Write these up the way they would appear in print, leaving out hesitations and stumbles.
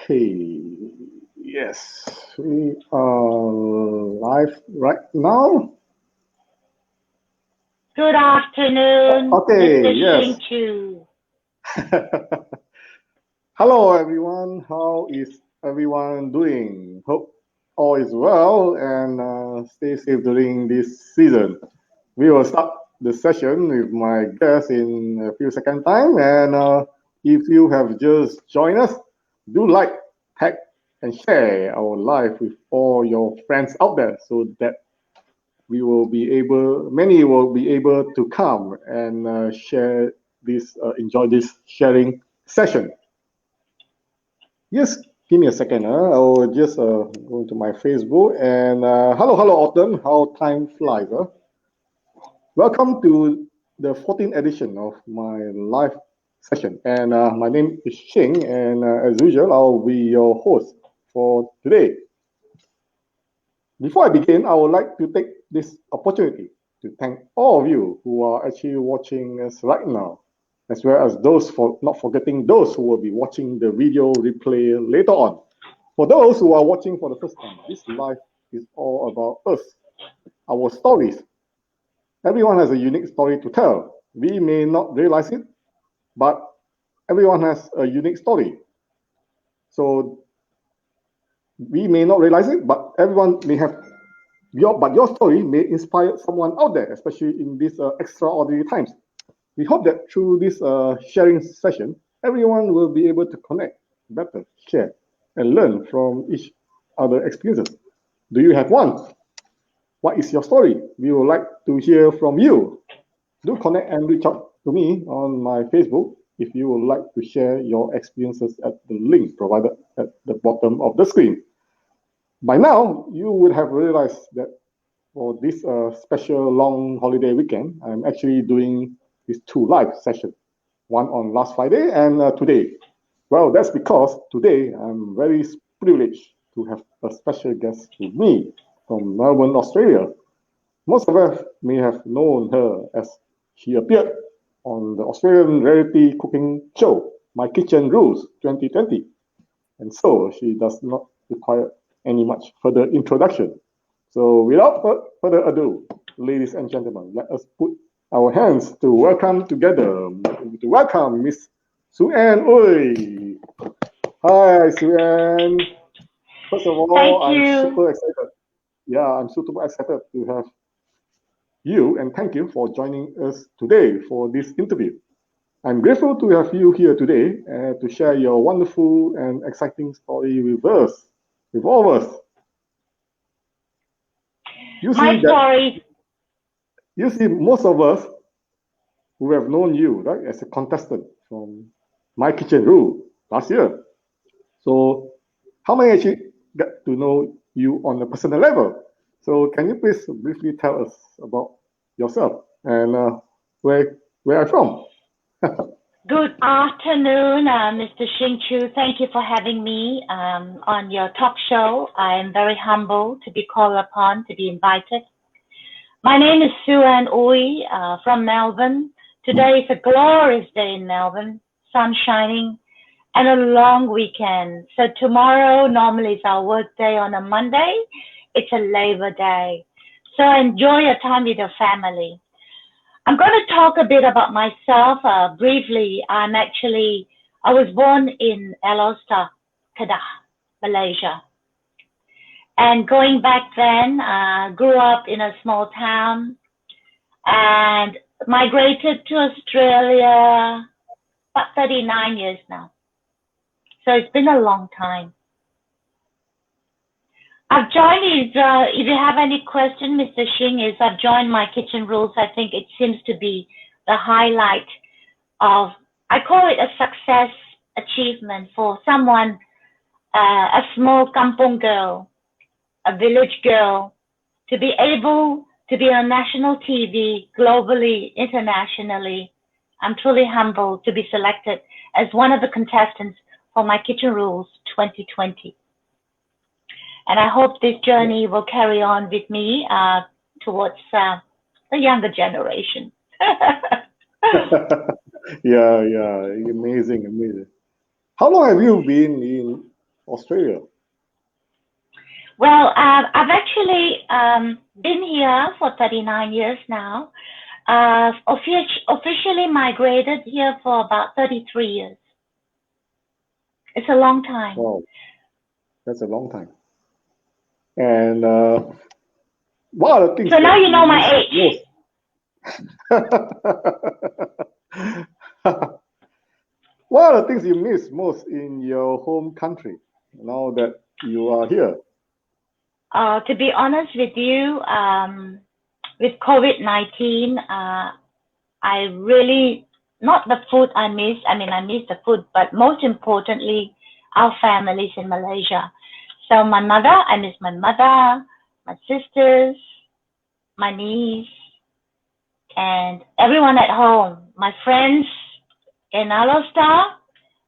Okay, yes, we are live right now. Good afternoon, Okay, Mr. yes. Xing Chu. Hello, everyone. How is everyone doing? Hope all is well and stay safe during this season. We will start the session with my guest in a few seconds time. And if you have just joined us, do like, tag, and share our live with all your friends out there so that many will be able to come and enjoy this sharing session. Yes, give me a second. I will just go to my Facebook and hello, Autumn. How time flies. Welcome to the 14th edition of my live session. And my name is Shing, and as usual, I'll be your host for today. Before I begin, I would like to take this opportunity to thank all of you who are actually watching us right now, as well as those for not forgetting those who will be watching the video replay later on. For those who are watching for the first time, this live is all about us, our stories. Everyone has a unique story to tell. We may not realize it, but everyone has a unique story. So we may not realize it, but everyone may have your story may inspire someone out there, especially in these extraordinary times. We hope that through this sharing session, everyone will be able to connect better, share, and learn from each other experiences. Do you have one? What is your story? We would like to hear from you. Do connect and reach out to me on my Facebook if you would like to share your experiences at the link provided at the bottom of the screen. By now, you would have realized that for this special long holiday weekend, I'm actually doing these two live sessions, one on last Friday and today. Well, that's because today I'm very privileged to have a special guest with me from Melbourne, Australia. Most of us may have known her as she appeared on the Australian reality cooking show, My Kitchen Rules 2020. And so she does not require any much further introduction. So without further ado, ladies and gentlemen, let us put our hands to welcome Miss Ann Ooi. Hi, Ann. First of all, Thank I'm you. super excited. Yeah, I'm super excited to have you and thank you for joining us today for this interview. I'm grateful to have you here today to share your wonderful and exciting story with us, with all of us. You see My that story, you see most of us who have known you, right, as a contestant from My Kitchen Rule last year. So, how many actually get to know you on a personal level? So, can you please briefly tell us about yourself and where I'm from? good afternoon, Mr. Xing Chu. Thank you for having me on your talk show. I am very humbled to be called upon, to be invited. My name is Ann Ooi from Melbourne. Today is a glorious day in Melbourne, sun shining, and a long weekend. So tomorrow normally is our work day on a Monday. It's a Labor Day. So enjoy your time with your family. I'm going to talk a bit about myself briefly. I was born in Alor, Kedah, Malaysia. And going back then, grew up in a small town and migrated to Australia about 39 years now. So it's been a long time. I've joined if you have any question, Mr. Xing, I've joined My Kitchen Rules. I think it seems to be the highlight of, I call it a success achievement for someone, a small kampong girl, a village girl, to be able to be on national TV, globally, internationally. I'm truly humbled to be selected as one of the contestants for My Kitchen Rules 2020. And I hope this journey will carry on with me towards the younger generation. Yeah, amazing. How long have you been in Australia? Well, I've actually been here for 39 years now. Officially migrated here for about 33 years. It's a long time. Wow, that's a long time. And what are the things So now that you know my miss age. most? What are the things you miss most in your home country now that you are here? To be honest with you, with COVID-19, I really, not the food I miss. I mean, I miss the food, but most importantly, our families in Malaysia. So my mother, I miss my mother, my sisters, my niece, and everyone at home. My friends in Alostar,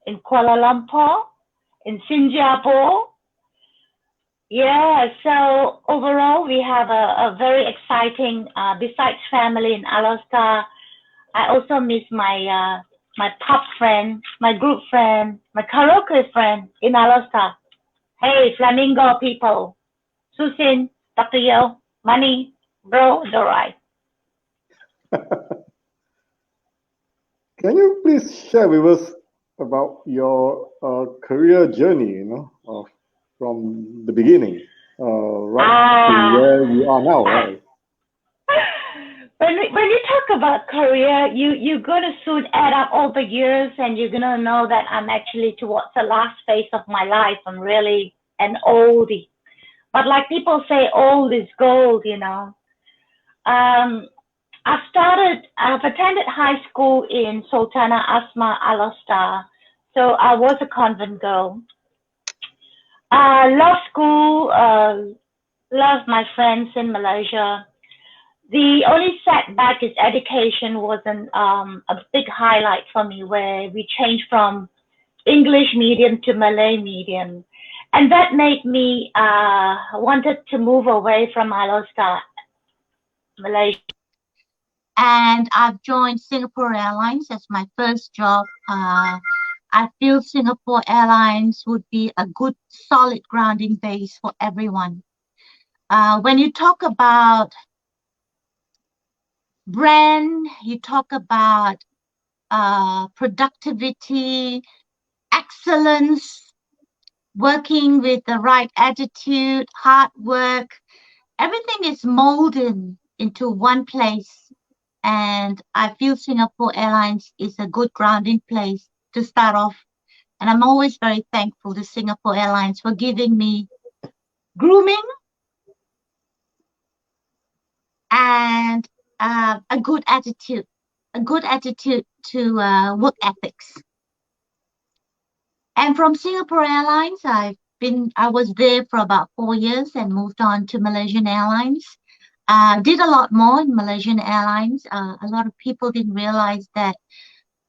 in Kuala Lumpur, in Singapore. Yeah, so overall, we have a very exciting, besides family in Alostar, I also miss my pub friend, my group friend, my karaoke friend in Alostar. Hey, Flamingo people, Susin, Dr. Yo, Money, Bro, Dorai. Can you please share with us about your career journey, from the beginning, right to where you are now, right? When you talk about career, you're gonna soon add up all the years, and you're gonna know that I'm actually towards the last phase of my life. I'm really an oldie, but like people say, old is gold, you know. Um, I've attended high school in Sultana Asma Alostar, so I was a convent girl. Love school, love my friends in Malaysia. The only setback is education wasn't a big highlight for me, where we changed from English medium to Malay medium. And that made me wanted to move away from Alostar, Malaysia. And I've joined Singapore Airlines as my first job. I feel Singapore Airlines would be a good, solid grounding base for everyone. When you talk about brand, you talk about productivity, excellence, working with the right attitude, hard work, everything is molded into one place. And I feel Singapore Airlines is a good grounding place to start off. And I'm always very thankful to Singapore Airlines for giving me grooming and a good attitude to work ethics. And from Singapore Airlines, I was there for about 4 years and moved on to Malaysian Airlines. Did a lot more in Malaysian Airlines. A lot of people didn't realize that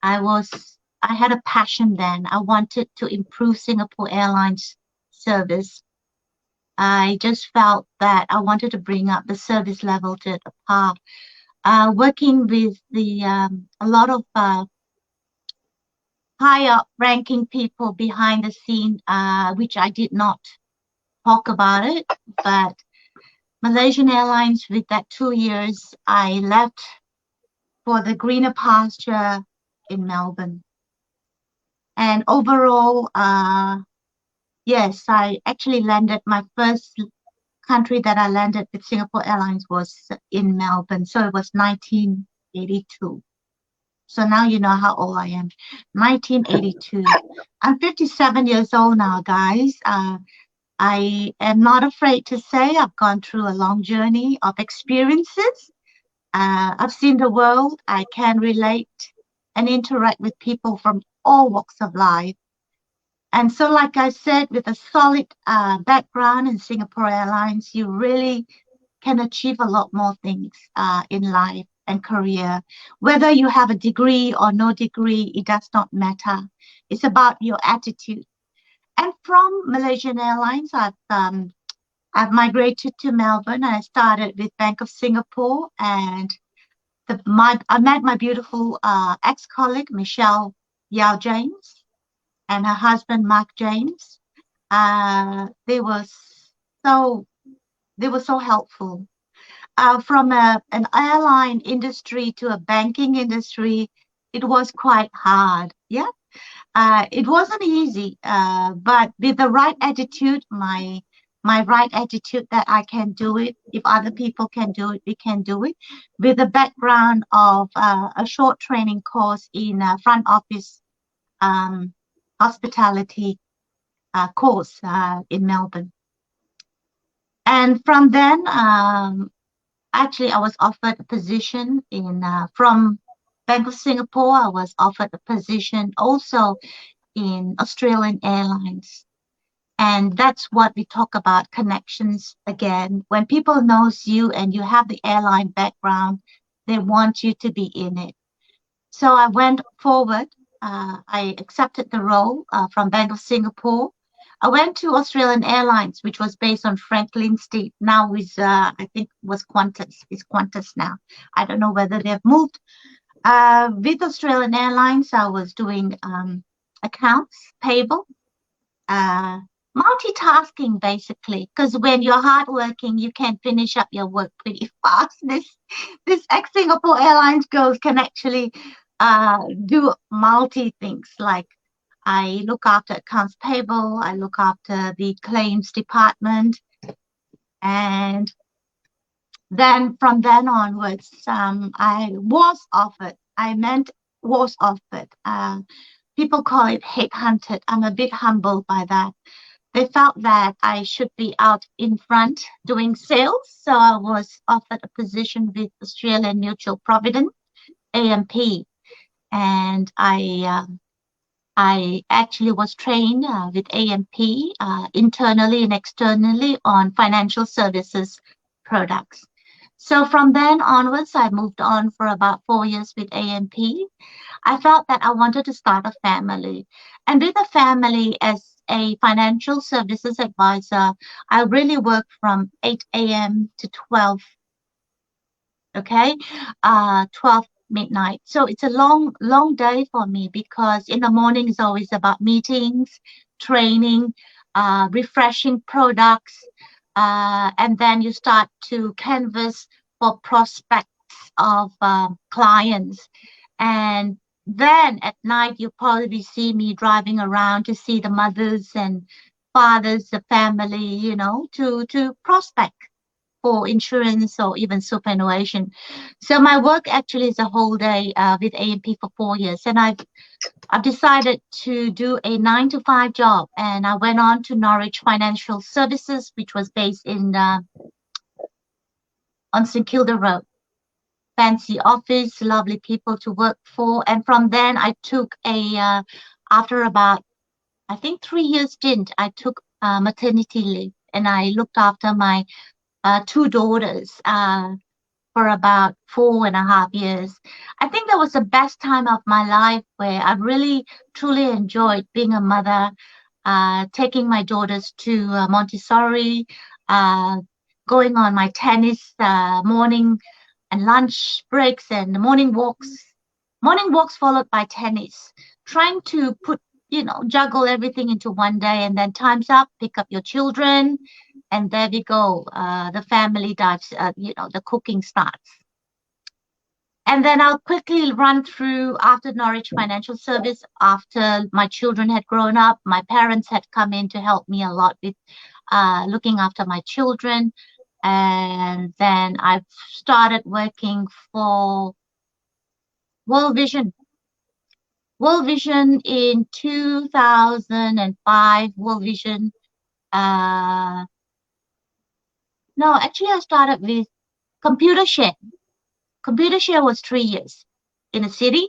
I had a passion then. I wanted to improve Singapore Airlines service. I just felt that I wanted to bring up the service level to a par. Working with a lot of high up ranking people behind the scene, which I did not talk about it, but Malaysian Airlines, with that 2 years, I left for the greener pasture in Melbourne. And overall, yes, I actually landed, my first country that I landed with Singapore Airlines was in Melbourne. So it was 1982. So now you know how old I am. 1982. I'm 57 years old now, guys. I am not afraid to say I've gone through a long journey of experiences. I've seen the world. I can relate and interact with people from all walks of life. And so, like I said, with a solid background in Singapore Airlines, you really can achieve a lot more things in life and career. Whether you have a degree or no degree, it does not matter. It's about your attitude. And from Malaysian Airlines, I've migrated to Melbourne, and I started with Bank of Singapore, and I met my beautiful ex-colleague Michelle Yao James and her husband Mark James. They were so helpful. From an airline industry to a banking industry, it was quite hard. Yeah. It wasn't easy, but with the right attitude, my right attitude that I can do it. If other people can do it, we can do it. With the background of a short training course in front office hospitality course in Melbourne. And from then, actually, I was offered a position from Bank of Singapore. I was offered a position also in Australian Airlines. And that's what we talk about, connections again. When people knows you and you have the airline background, they want you to be in it. So I went forward. I accepted the role from Bank of Singapore. I went to Australian Airlines, which was based on Franklin Street. Now is I think was Qantas. It's Qantas now. I don't know whether they've moved. With Australian Airlines, I was doing accounts payable, multitasking basically, because when you're hardworking, you can finish up your work pretty fast. This ex-Singapore Airlines girls can actually do multi things. Like I look after accounts payable, I look after the claims department, and then from then onwards, I was offered. People call it headhunted. I'm a bit humbled by that. They felt that I should be out in front doing sales. So I was offered a position with Australian Mutual Provident, AMP. And I actually was trained with AMP internally and externally on financial services products. So from then onwards, I moved on for about 4 years with AMP. I felt that I wanted to start a family. And with a family as a financial services advisor, I really work from 8 a.m. to 12, okay, 12 midnight. So it's a long, long day for me because in the morning is always about meetings, training, refreshing products, and then you start to canvas for prospects of clients. And then at night, you probably see me driving around to see the mothers and fathers, the family, to prospect for insurance or even superannuation. So my work actually is a whole day with AMP for 4 years. And I've decided to do a 9-to-5 job. And I went on to Norwich Financial Services, which was based on St Kilda Road. Fancy office, lovely people to work for. And from then I took after about, I think 3 years stint, I took maternity leave and I looked after my 2 daughters for about 4.5 years. I think that was the best time of my life where I really truly enjoyed being a mother, taking my daughters to Montessori, going on my tennis morning and lunch breaks and morning walks followed by tennis, trying to juggle everything into one day, and then time's up, pick up your children, and there we go. The family dives, the cooking starts. And then I'll quickly run through after Norwich Financial Service, after my children had grown up, my parents had come in to help me a lot with looking after my children. And then I've started working for World Vision. World Vision in 2005, World Vision. No, actually I started with Computershare. Computershare was 3 years in a city,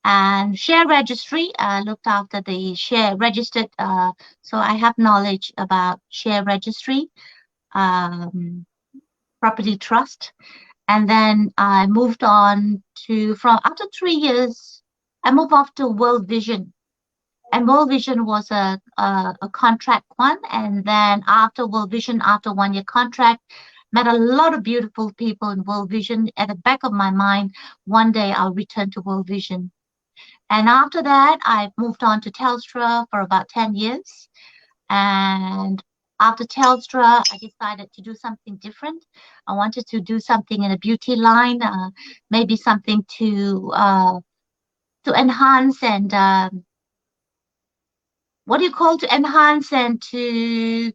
and share registry. I looked after the share registered. So I have knowledge about share registry, property trust. And then I moved on after 3 years, I moved off to World Vision. And World Vision was a contract one. And then after World Vision, after 1 year contract, met a lot of beautiful people in World Vision. At the back of my mind, one day I'll return to World Vision. And after that, I moved on to Telstra for about 10 years. And after Telstra, I decided to do something different. I wanted to do something in a beauty line, maybe something to enhance and what do you call to enhance and to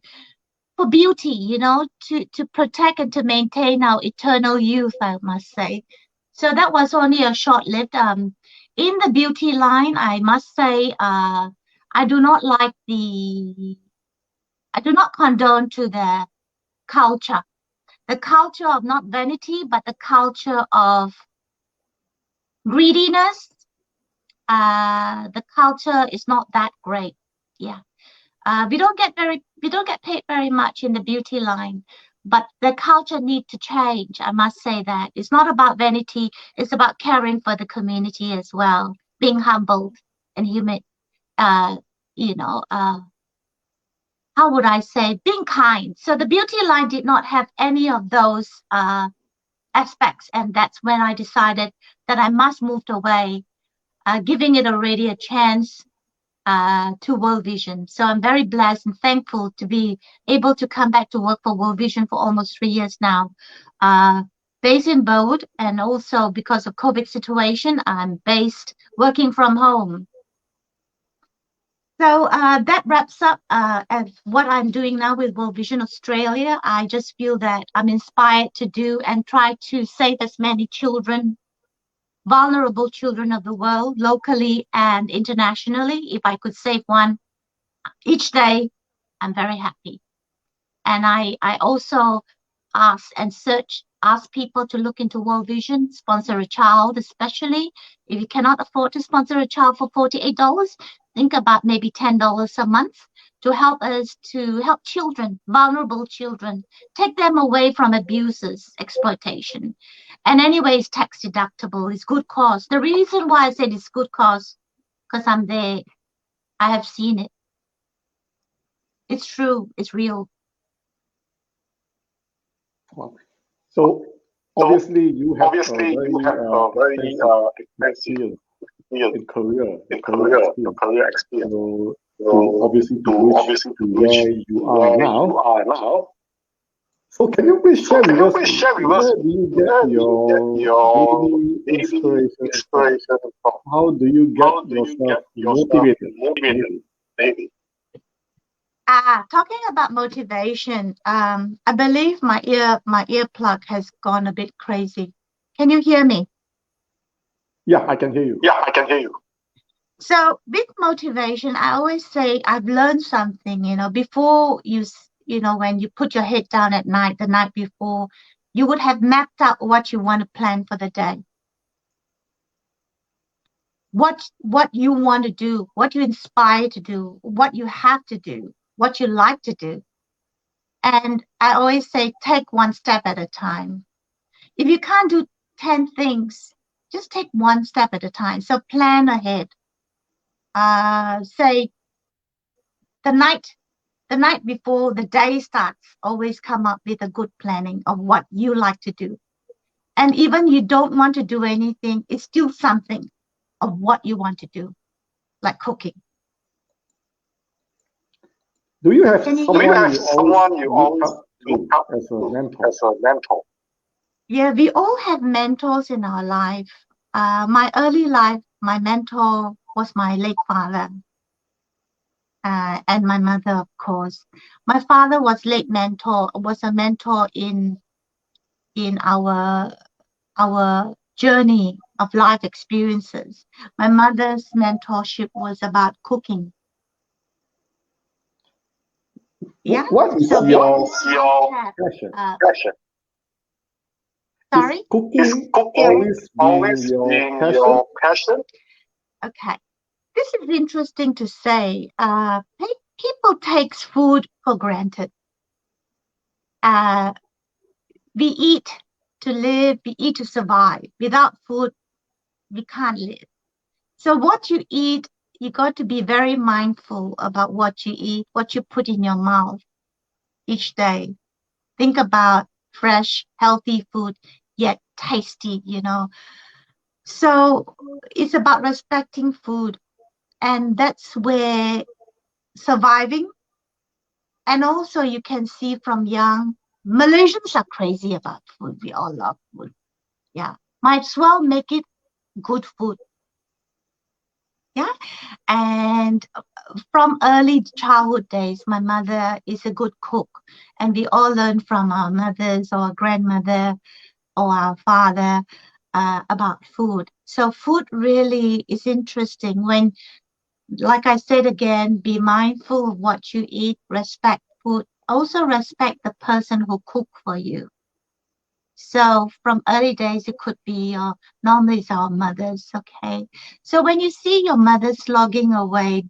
for beauty, to protect and to maintain our eternal youth, I must say. So that was only a short-lived. In the beauty line, I must say, I do not like I do not condone to the culture of not vanity, but the culture of greediness. The culture is not that great. Yeah. We don't get paid very much in the beauty line, but the culture needs to change. I must say that it's not about vanity. It's about caring for the community as well, being humbled and human. You know, how would I say, being kind. So the beauty line did not have any of those aspects, and that's when I decided that I must move away, giving it already a chance to World Vision. So I'm very blessed and thankful to be able to come back to work for World Vision for almost 3 years now. Based in Bold, and also because of COVID situation, I'm based working from home. So that wraps up as what I'm doing now with World Vision Australia. I just feel that I'm inspired to do and try to save as many children, vulnerable children of the world, locally and internationally. If I could save one each day, I'm very happy. And I also ask people to look into World Vision, sponsor a child, especially if you cannot afford to sponsor a child for $48, think about maybe $10 a month to help us to help children, vulnerable children, take them away from abuses, exploitation. And anyway, it's tax deductible, it's good cause. The reason why I said it's good cause, because I'm there, I have seen it. It's true, it's real. Wow. So obviously you have a very expensive in career experience. So obviously to reach to where you are now. So can you please share with us where do you get your daily inspiration from? How do you get yourself motivated? Maybe. Talking about motivation, I believe my earplug has gone a bit crazy. Can you hear me? Yeah, I can hear you. So with motivation, I always say I've learned something, before when you put your head down at night, the night before, you would have mapped out what you want to plan for the day. What you want to do, what you inspire to do, what you have to do, what you like to do. And I always say, take one step at a time. If you can't do 10 things, just take one step at a time. So plan ahead. Say the night before the day starts, always come up with a good planning of what you like to do. And even you don't want to do anything, it's still something of what you want to do, like cooking. Do you have someone you always look up to as a mentor? Yeah, we all have mentors in our life. My early life, my mentor was my late father, and my mother, of course. My father was a mentor in our journey of life experiences. My mother's mentorship was about cooking. Yeah. What is your passion? Sorry? Is cooking always been your passion? Okay. This is interesting to say. People takes food for granted. We eat to live, we eat to survive. Without food, we can't live. So what you eat, you got to be very mindful about what you eat, what you put in your mouth each day. Think about fresh, healthy food, yet tasty, So it's about respecting food. And that's where surviving And also you can see from young, Malaysians are crazy about food. We all love food. Yeah. Might as well make it good food. Yeah. And from early childhood days, my mother is a good cook. And we all learn from our mothers or our grandmother or our father about food. So food really is interesting when, like I said again, be mindful of what you eat, respect food, also respect the person who cooked for you. So from early days, it could be normally it's our mothers, okay? So when you see your mother slogging away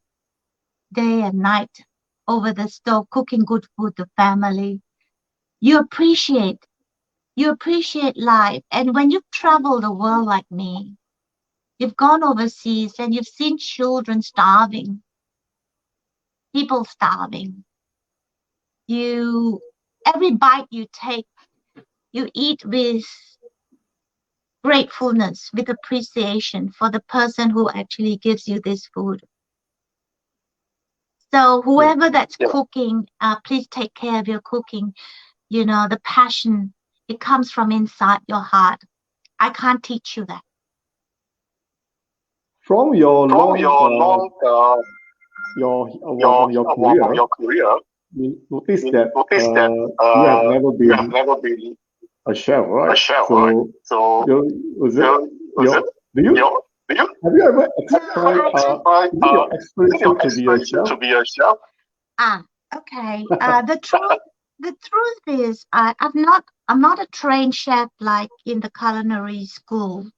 day and night over the stove, cooking good food, the family, you appreciate life. And when you've traveled the world like me, you've gone overseas and you've seen children starving, people starving. Every bite you take, you eat with gratefulness, with appreciation for the person who actually gives you this food. So whoever that's cooking, please take care of your cooking. You know, the passion, it comes from inside your heart. I can't teach you that. From your career, we noticed that you have never been a chef, right? So, do you have you ever tried is it your aspiration to be a chef? Okay. The truth is, I'm not a trained chef like in the culinary school,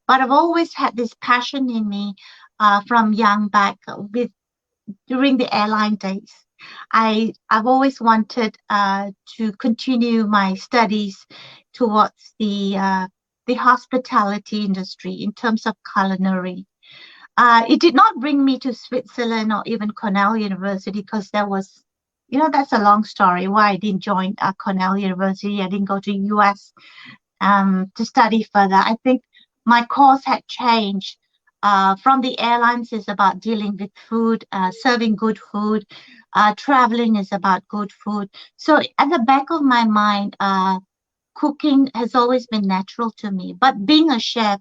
but I've always had this passion in me from young back during the airline days. I've always wanted to continue my studies towards the hospitality industry in terms of culinary. It did not bring me to Switzerland or even Cornell University because there was, that's a long story why I didn't join Cornell University. I didn't go to US to study further. I think my course had changed. From the airlines is about dealing with food, serving good food. Traveling is about good food. So at the back of my mind, cooking has always been natural to me. But being a chef,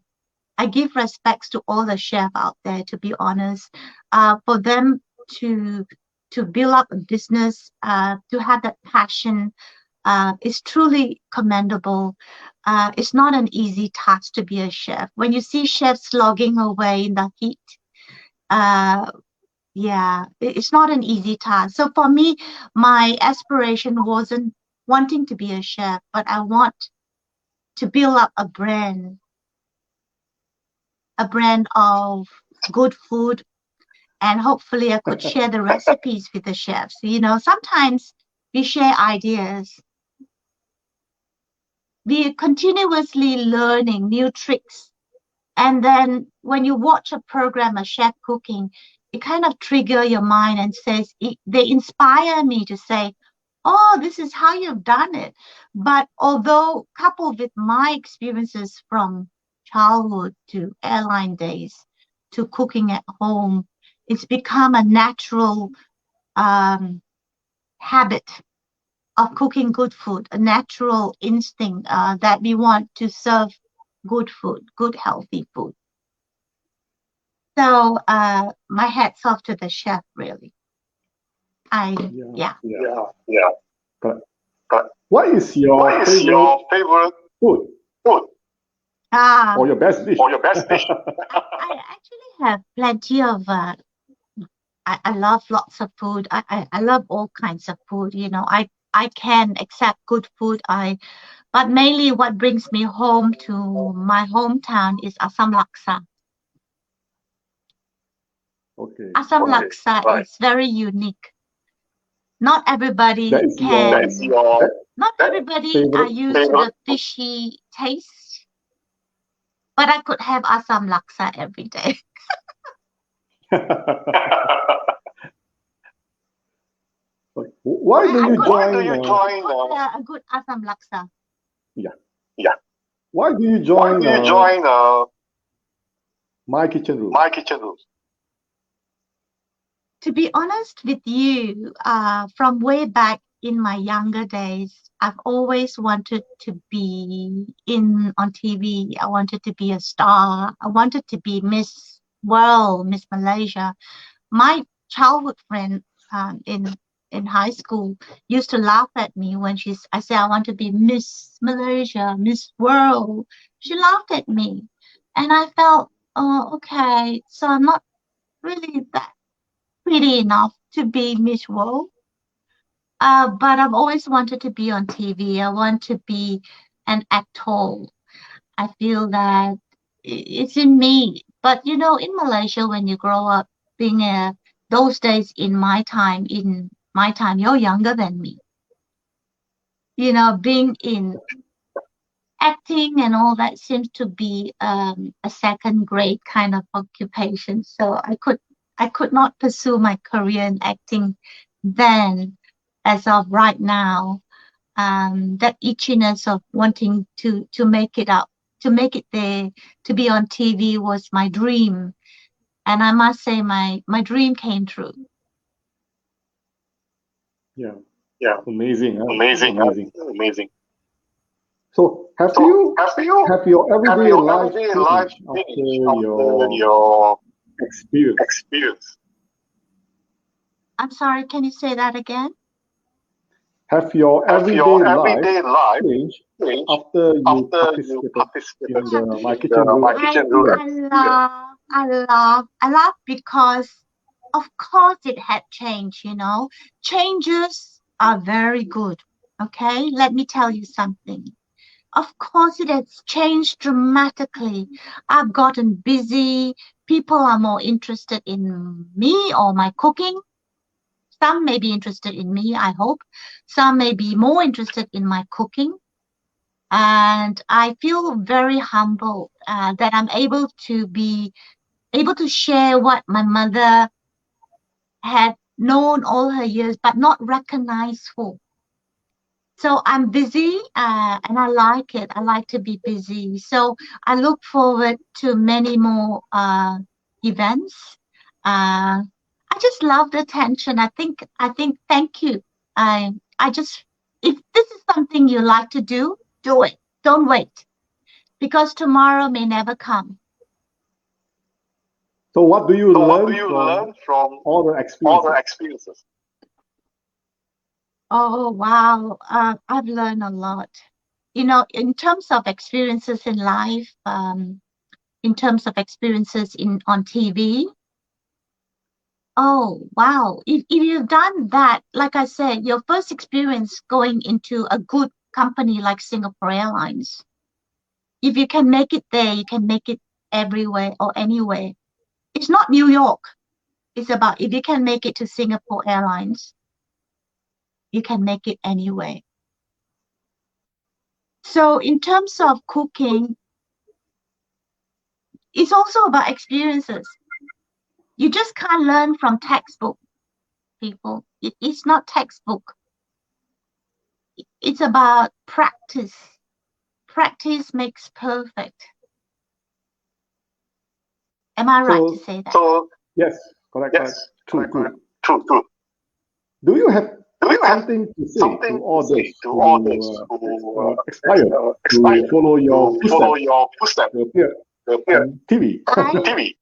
I give respects to all the chefs out there, to be honest, for them to build up a business, to have that passion, is truly commendable. It's not an easy task to be a chef. When you see chefs slogging away in the heat, it's not an easy task. So for me, my aspiration wasn't wanting to be a chef, but I want to build up a brand of good food, and hopefully I could share the recipes with the chefs. Sometimes we share ideas. We are continuously learning new tricks. And then when you watch a program, a chef cooking, it kind of trigger your mind and they inspire me to say, oh, this is how you've done it. But although coupled with my experiences from childhood to airline days to cooking at home, it's become a natural habit of cooking good food, a natural instinct that we want to serve good food, good healthy food. So my hat's off to the chef, really. But what is your favorite food? Or your best dish? I actually have plenty of. I love lots of food. I love all kinds of food. I can accept good food. But mainly what brings me home to my hometown is asam laksa. Okay. Asam laksa is very unique. Not everybody can. Not everybody are used to the fishy taste. But I could have asam laksa every day. Why do you join a good asam laksa? Yeah. Why do you join My Kitchen Rules? To be honest with you, from way back in my younger days, I've always wanted to be on TV. I wanted to be a star. I wanted to be Miss World, Miss Malaysia. My childhood friend in high school used to laugh at me when I said I want to be Miss Malaysia, Miss World. She laughed at me, and I felt, oh, okay, so I'm not really that pretty enough to be Miss World. But I've always wanted to be on TV. I want to be an actor. I feel that it's in me. But you know, in Malaysia, when you grow up, being those days in my time, you're younger than me. You know, being in acting and all that seems to be a second grade kind of occupation. So I could not pursue my career in acting then as of right now. That itchiness of wanting to make it up, to make it there, to be on TV was my dream. And I must say my dream came true. Yeah. Yeah. Amazing. Huh? Amazing. Amazing. Amazing. So have So you have you have your everyday life everyday life changed changed after after your your experience? experience? I'm sorry, can you say that again? Have your Have everyday your life everyday life changed changed after you after you participated participated in the My in Kitchen the Road My Kitchen Road experience? I love because of course it had changed, you know. Changes are very good. Okay, let me tell you something. Of course it has changed dramatically. I've gotten busy. People are more interested in me or my cooking. Some may be interested in me, I hope. Some may be more interested in my cooking. And I feel very humbled that I'm able to share what my mother had known all her years, but not recognized for. So I'm busy and I like it. I like to be busy. So I look forward to many more events. I just love the attention. I think thank you. I just if this is something you like to do it. Don't wait because tomorrow may never come. So what do you So what do learn you from learn from all the all the experiences? experiences? Oh, wow. I've learned a lot. You know, in terms of experiences in life, in terms of experiences on TV. Oh, wow. If you've done that, like I said, your first experience going into a good company like Singapore Airlines, if you can make it there, you can make it everywhere or anywhere. It's not New York. It's about if you can make it to Singapore Airlines, you can make it anywhere. So in terms of cooking, it's also about experiences. You just can't learn from textbook, people. It's not textbook. It's about practice. Practice makes perfect. Am I right to say that? So Yes, correct, correct. yes, True, correct. true. True. Do you have Do you have something to say to something all to say those to all who those who aspire aspire to follow your to follow footsteps your footsteps to appear to appear on TV? I TV?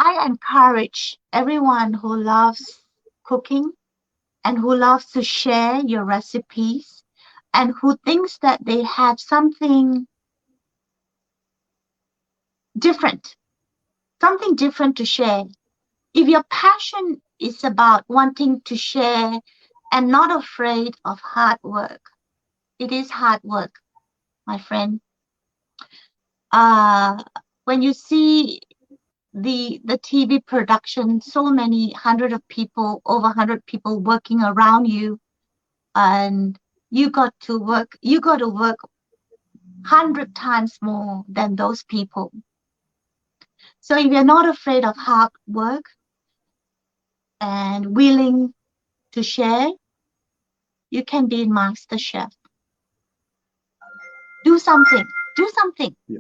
I encourage everyone who loves cooking and who loves to share your recipes and who thinks that they have something different, to share. If your passion is about wanting to share and not afraid of hard work, it is hard work, my friend. When you see the TV production, so many hundred of people, over 100 people working around you, and you got to work 100 times more than those people. So if you're not afraid of hard work and willing to share, you can be master chef. Do something. Yeah.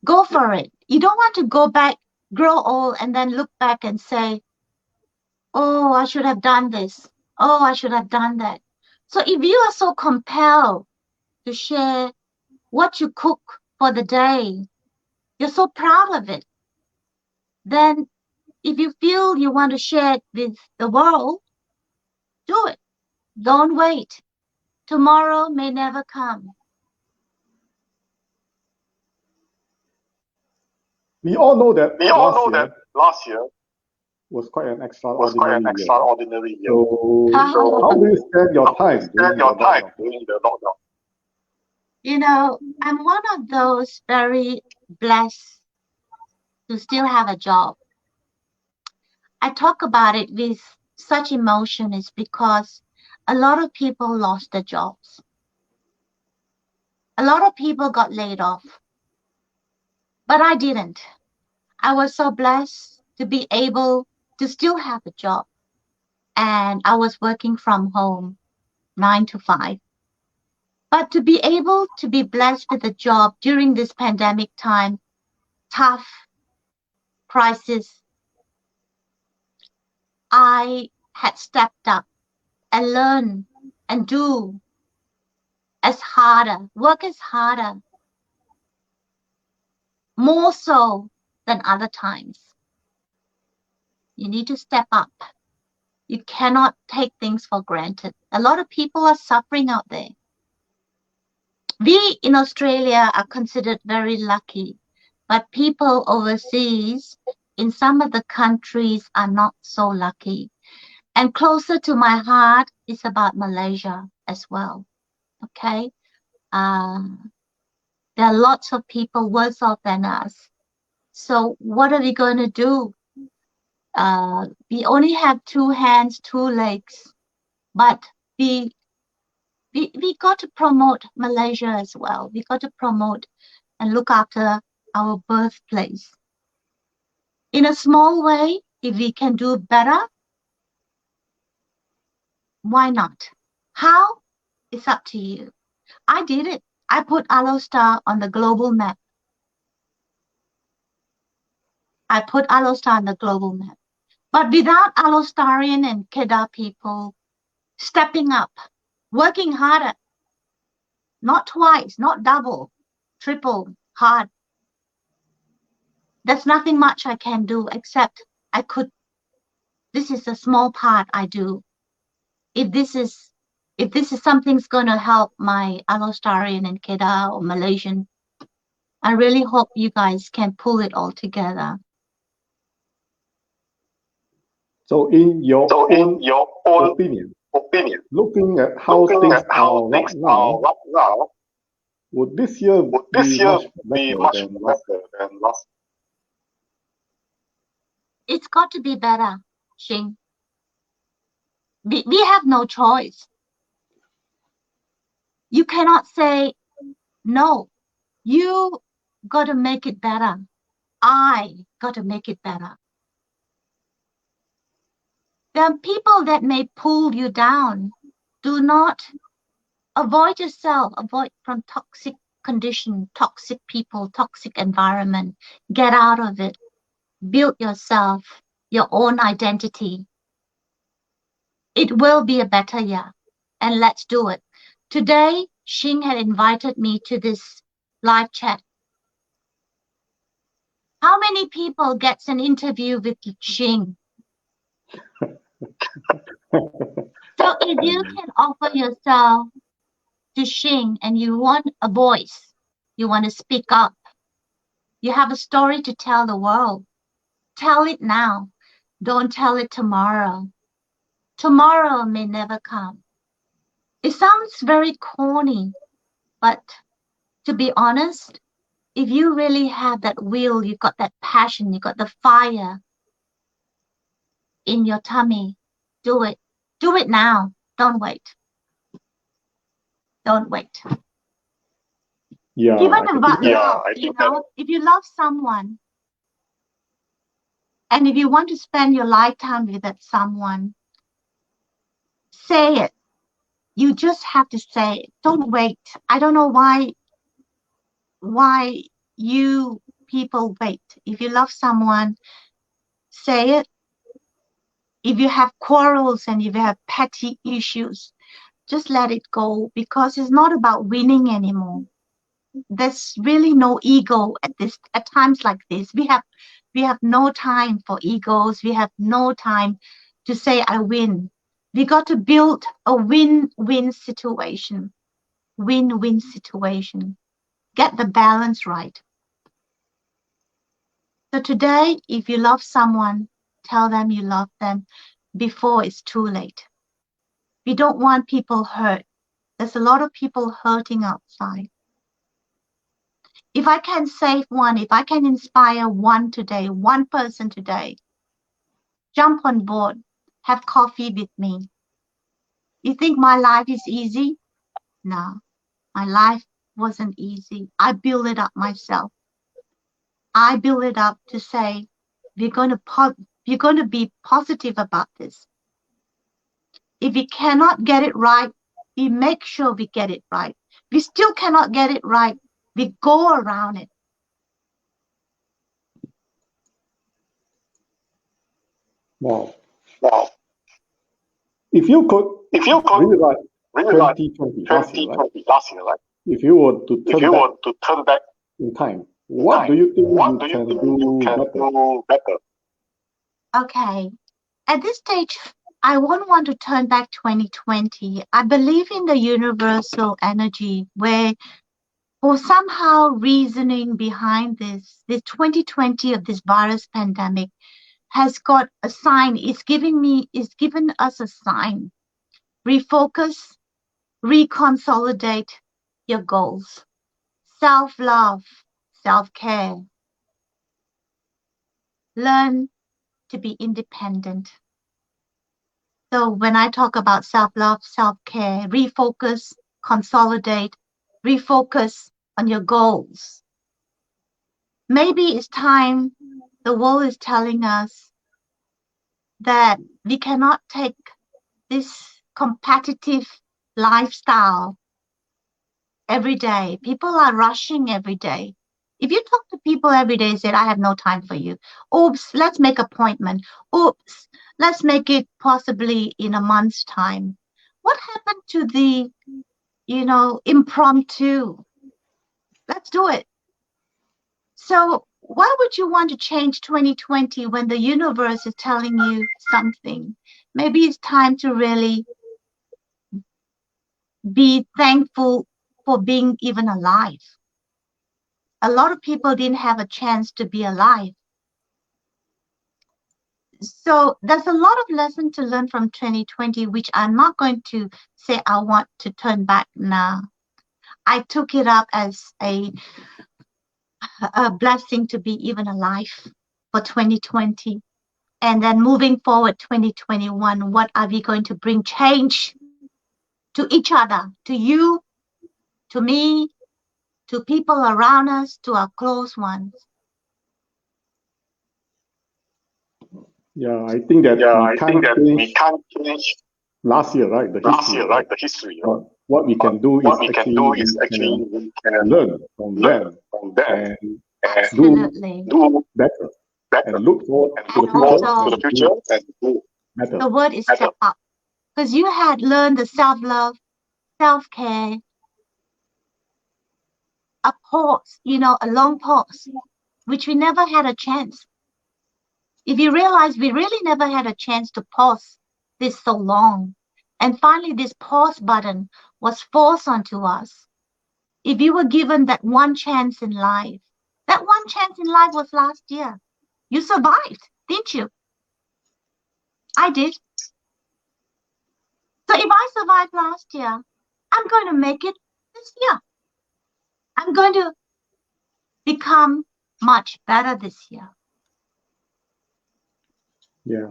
Go for it. You don't want to go back, grow old, and then look back and say, oh, I should have done this. Oh, I should have done that. So if you are so compelled to share what you cook for the day, you're so proud of it, then if you feel you want to share it with the world, do it. Don't wait. Tomorrow may never come. We all know that last year was quite an was quite an extraordinary year. extraordinary year. So how do you spend your time Spend your time during the lockdown? You know, I'm one of those very blessed to still have a job. I talk about it with such emotion is because a lot of people lost their jobs. A lot of people got laid off, but I didn't. I was so blessed to be able to still have a job, and I was working from home 9 to 5. But to be able to be blessed with a job during this pandemic time, tough crisis, I had stepped up and learned and work as harder, more so than other times. You need to step up. You cannot take things for granted. A lot of people are suffering out there. We in Australia are considered very lucky, but people overseas in some of the countries are not so lucky. And closer to my heart is about Malaysia as well. Okay? There are lots of people worse off than us. So what are we going to do? We only have 2 hands, 2 legs, but we got to promote Malaysia as well. We got to promote and look after our birthplace. In a small way, if we can do better, why not? How? It's up to you. I did it. I put Alostar on the global map. But without Alostarian and Kedah people stepping up, working harder, not twice, not double, triple hard, there's nothing much I can do except this is a small part I do. If this is something's going to help my Alostarian and Kedah or Malaysian, I really hope you guys can pull it all together. So in your own opinion, looking at how things are right now, would this year be much better than last? It's got to be better, Xing. We have no choice. You cannot say, no, you got to make it better. I got to make it better. There are people that may pull you down. Do not avoid yourself. Avoid from toxic condition, toxic people, toxic environment. Get out of it. Build yourself, your own identity. It will be a better year, and let's do it. Today, Xing had invited me to this live chat. How many people gets an interview with Xing? So if you can offer yourself to Xing and you want a voice, you want to speak up, you have a story to tell the world, tell it now. Don't tell it tomorrow. Tomorrow may never come. It sounds very corny, but to be honest, if you really have that will, you got that passion, you got the fire in your tummy, do it. Do it now. Don't wait. Don't wait. Yeah, Even about love, you know, if you love someone, and if you want to spend your lifetime with that someone, say it. You just have to say it. Don't wait. I don't know why you people wait. If you love someone, say it. If you have quarrels and if you have petty issues, just let it go, because it's not about winning anymore. There's really no ego at times like this. We have no time for egos. We have no time to say I win. We got to build a win-win situation. Win-win situation. Get the balance right. So today, if you love someone, tell them you love them before it's too late. We don't want people hurt. There's a lot of people hurting outside. If I can save one, if I can inspire one today, one person today, jump on board, have coffee with me. You think my life is easy? No, my life wasn't easy. I built it up myself. I built it up to say, we're going to be positive about this. If we cannot get it right, we make sure we get it right. We still cannot get it right, we go around it. Wow. If you could rewrite 2020 last year, right? If you were to turn back in time, what do you think you can do better? Okay. At this stage, I won't want to turn back 2020. I believe in the universal energy where, for somehow reasoning behind this 2020 of this virus pandemic has got a sign. It's given us a sign. Refocus, reconsolidate your goals. Self-love, self-care. Learn to be independent. So when I talk about self-love, self-care, refocus, consolidate, refocus on your goals. Maybe it's time. The world is telling us that we cannot take this competitive lifestyle every day. People are rushing every day. If you talk to people every day, say, I have no time for you. Oops, let's make an appointment. Oops, let's make it possibly in a month's time. What happened to the, impromptu? Let's do it. So why would you want to change 2020 when the universe is telling you something? Maybe it's time to really be thankful for being even alive. A lot of people didn't have a chance to be alive. So there's a lot of lesson to learn from 2020, which I'm not going to say I want to turn back now. I took it up as a blessing to be even alive for 2020. And then moving forward, 2021, what are we going to bring change to each other, to you, to me, to people around us, to our close ones? Yeah, I think that we can't change last year, right? The history. What we can do is actually we can learn from them and do better and look forward to the future and do better. The word is step up, because you had learned the self-love, self-care, a pause, a long pause, which we never had a chance. If you realize, we really never had a chance to pause this so long. And finally, this pause button was forced onto us. If you were given that one chance in life, that one chance in life was last year. You survived, didn't you? I did. So if I survived last year, I'm going to make it this year. I'm going to become much better this year. Yeah.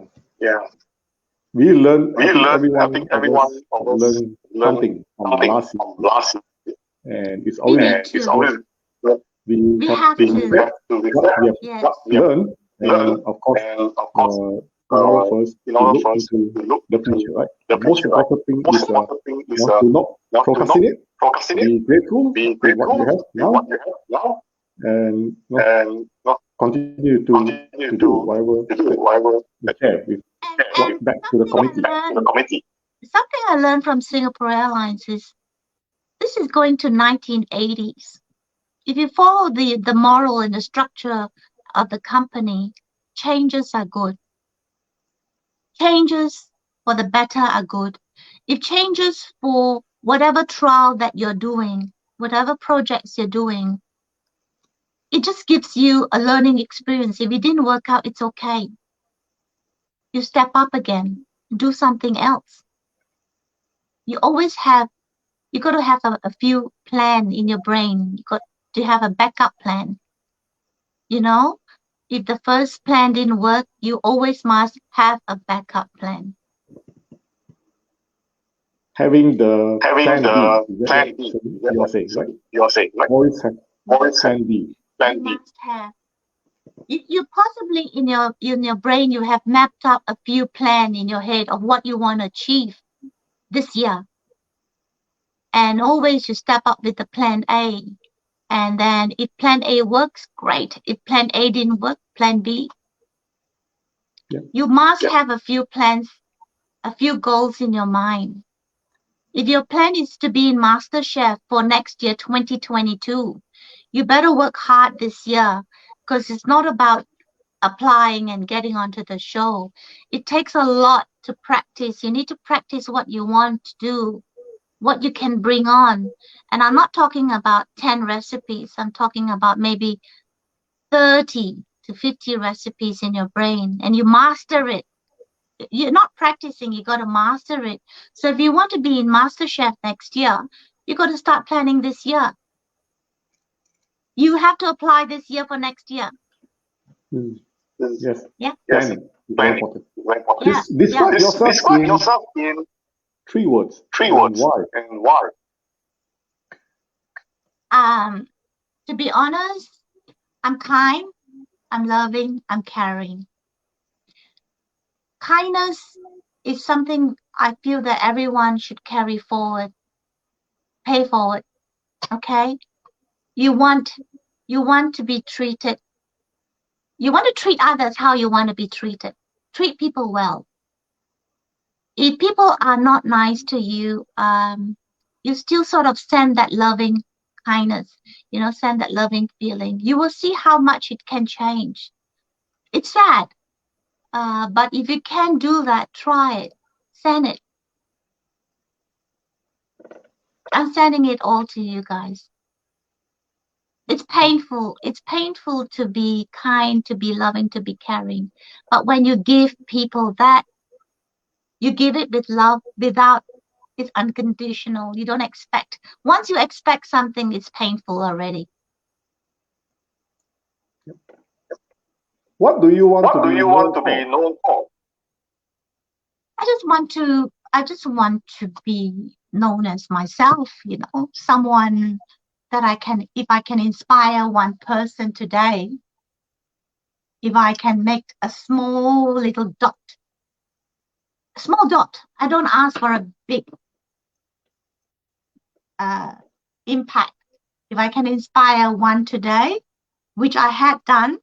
We learned. I think everyone learned something from last year, and it's always we have to learn, and of course, in order for us to look the future, right? The most important thing is to not procrastinate. Be grateful for what you have now, and continue to do whatever you share with What's back to the committee? Something I learned from Singapore Airlines is this is going to 1980s. If you follow the moral and the structure of the company, changes are good. Changes for the better are good. If changes for whatever trial that you're doing, whatever projects you're doing, it just gives you a learning experience. If it didn't work out, it's okay. You step up again, do something else. You always have, you got to have a few plan in your brain. You got to have a backup plan. You know, if the first plan didn't work, you always must have a backup plan. Having the plan B. You're saying, right? You're saying, right? Always have plan B. You must have. If you possibly in your brain you have mapped up a few plans in your head of what you want to achieve this year, and always you step up with the plan A, and then if plan A works, great. If plan A didn't work, plan B. Yeah. You must have a few plans, a few goals in your mind. If your plan is to be in MasterChef for next year, 2022, you better work hard this year, because it's not about applying and getting onto the show. It takes a lot to practice. You need to practice what you want to do, what you can bring on. And I'm not talking about 10 recipes. I'm talking about maybe 30 to 50 recipes in your brain, and you master it. You're not practicing, you got to master it. So if you want to be in MasterChef next year, you got to start planning this year. You have to apply this year for next year. Yes. Yeah. Planning. Very important. Yeah. Describe yourself in 3 words. And why? To be honest, I'm kind, I'm loving, I'm caring. Kindness is something I feel that everyone should carry forward, pay forward. Okay? You want to be treated. You want to treat others how you want to be treated. Treat people well. If people are not nice to you, you still sort of send that loving kindness, send that loving feeling. You will see how much it can change. It's sad. But if you can do that, try it. Send it. I'm sending it all to you guys. It's painful. It's painful to be kind, to be loving, to be caring. But when you give people that, you give it with love, it's unconditional. You don't expect. Once you expect something, it's painful already. What do you want to be known for? I just want to be known as myself, someone that if I can inspire one person today, if I can make a small dot, I don't ask for a big impact. If I can inspire one today, which I had done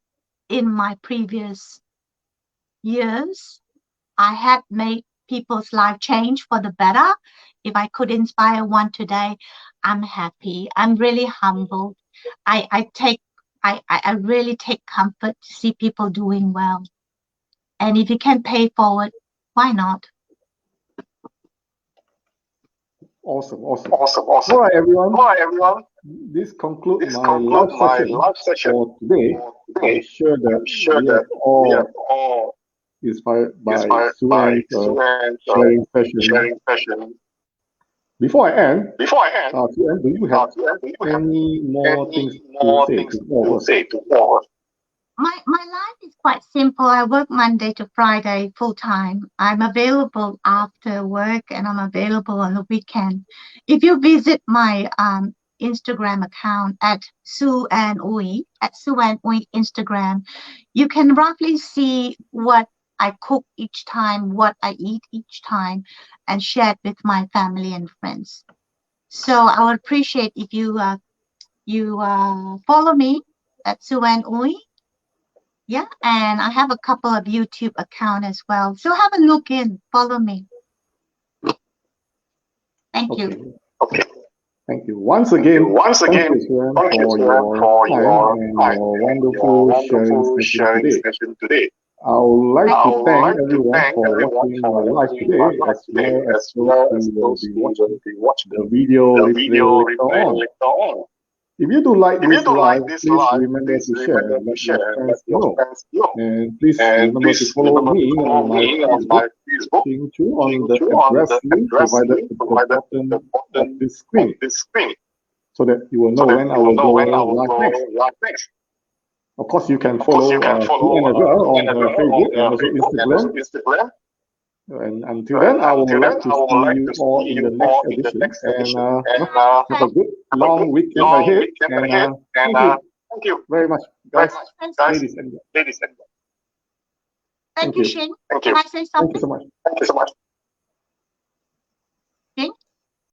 in my previous years, I had made people's life change for the better. If I could inspire one today, I'm happy. I'm really humbled. I really take comfort to see people doing well. And if you can pay forward, why not? Awesome. All right, everyone. This concludes my live session for today. I'm sure that we are all inspired by Sue Ann's sharing session. Before I end, Sue Ann, do you have any more things to say to all of us? My life is quite simple. I work Monday to Friday full time. I'm available after work and I'm available on the weekend. If you visit my Instagram account at Ann Ooi, Instagram, you can roughly see what I cook each time, what I eat each time, and share it with my family and friends. So I would appreciate if you follow me at Ann Ooi. Yeah, and I have a couple of YouTube accounts as well. So have a look in, follow me. Thank you. Okay. Thank you. Once again, thank you, Suen, for your time and your wonderful sharing session today. I would like to thank everyone for watching my live today, as well as those who will be watching the video replay later on. If you do like this live, please remember to share and let your friends know. And please remember to follow me on my Facebook, Ching Chu, on the address link provided at the bottom of this screen, so that you will know when I will go live next. Of course, you can follow Ann as well on her Facebook and also Instagram. And until then, I would like to see you all in the next edition. And have a good long weekend ahead. And thank you very much, guys, ladies and gentlemen. Thank you, Shing. Can I say something? Thank you so much.